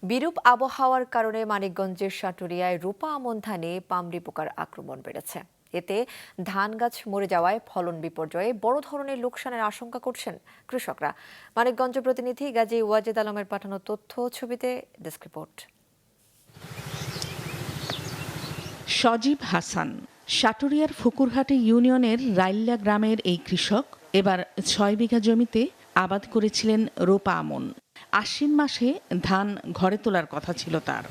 বিরূপ আবহাওয়ার কারণে মানিকগঞ্জের সাটুরিয়ায় রূপা আমন ধানে পামরি পোকার আক্রমণ বেড়েছে। এতে ধান গাছ মরে যাওয়ায় ফলন বিপর্যয়ে বড় ধরনের লোকসানের আশঙ্কা করছেন কৃষকরা। মানিকগঞ্জ প্রতিনিধি গাজী ওয়াজেদ আলমের পাঠানো তথ্য ছবিতে ডেস্ক রিপোর্ট। সজীব হাসান সাটুরিয়ার ফুকুরহাটি ইউনিয়নের রাইল্লা গ্রামের এই কৃষক এবার 6 বিঘা জমিতে আবাদ করেছিলেন রূপা আমন। আশ্বিন মাসে ধান ঘরে তোলার কথা ছিল তার,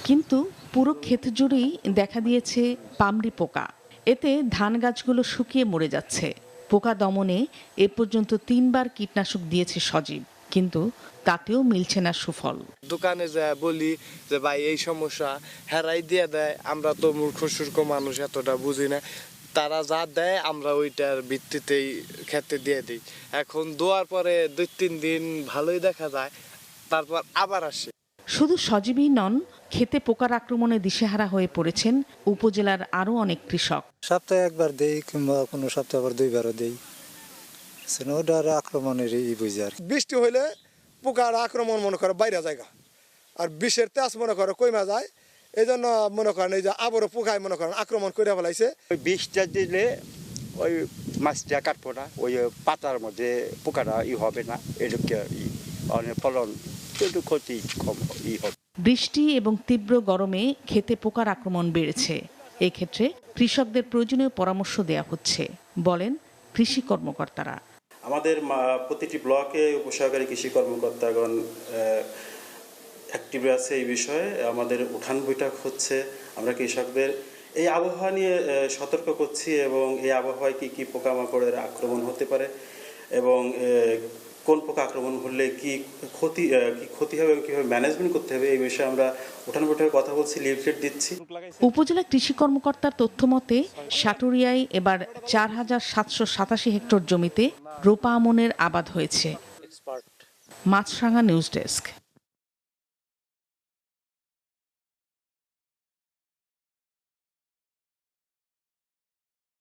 কিন্তু পুরো ক্ষেত জুড়েই দেখা দিয়েছে পামরি পোকা। এতে ধান গাছগুলো শুকিয়ে মরে যাচ্ছে। পোকা দমনে এ পর্যন্ত 3 বার কীটনাশক দিয়েছে সজীব, কিন্তু তাতেও মিলছে না সুফল। দোকানে যায় বলি যে ভাই এই সমস্যা, হেরাই দিয়ে দেয়। আমরা তো মূর্খ সূর্খ মানুষ, এতটা বুঝি না। তারা যা দেয় আমরা ওইটার ভিত্তিতেই খেতে দিয়ে দিই। এখন দোয়ার পরে 2-3 দিন ভালোই দেখা যায়, তারপর আবার আসে। শুধু সজীবই নন, খেতে পোকার আক্রমণে দিশেহারা হয়ে পড়েছেন উপজেলার আরও অনেক কৃষক। সপ্তাহে একবার দেই, কিংবা কোনো সপ্তাহে আবার 2বারও দেই। ওটার আক্রমণের বুঝার বৃষ্টি হইলে পোকার আক্রমণ মনে করে বাইরে জায়গা, আর বিষের তেজ মনে করে কইমা যায়। এই জন্য মনে করেন এই যে আবারও পোকায় মনে করেন আক্রমণ করে ফেলাইছে। ওই বিষটা দিলে ওই মাছটা কাটবো না, ওই পাতার মধ্যে পোকাটা হবে না, এদিকে অনেক ফলন একটু ক্ষতি কম হবে। বৃষ্টি এবং তীব্র গরমে খেতে পোকার আক্রমণ বেড়েছে। এক্ষেত্রে কৃষকদের প্রয়োজনীয় পরামর্শ দেয়া হচ্ছে, বলেন কৃষি কর্মকর্তারা। আমাদের প্রতিটি ব্লকে উপসহকারী কৃষি কর্মকর্তাগণ অ্যাক্টিভ আছে এই বিষয়ে। আমাদের উঠান বৈঠক হচ্ছে, আমরা কৃষকদের এই আবহাওয়া নিয়ে সতর্ক করছি এবং এই আবহাওয়ায় কি কি পোকামাকড়ের আক্রমণ হতে পারে এবং কোন পোকা আক্রমণ হলে কি ক্ষতি হবে এবং কীভাবে ম্যানেজমেন্ট করতে হবে এই বিষয়ে আমরা উঠান বৈঠকে কথা বলছি, লিফলেট দিচ্ছি। উপজেলা কৃষি কর্মকর্তার তথ্য মতে সাটুরিয়ায় এবার 4787 হেক্টর জমিতে রূপা আমনের আবাদ হয়েছে। মাছরাঙা নিউজ ডেস্ক।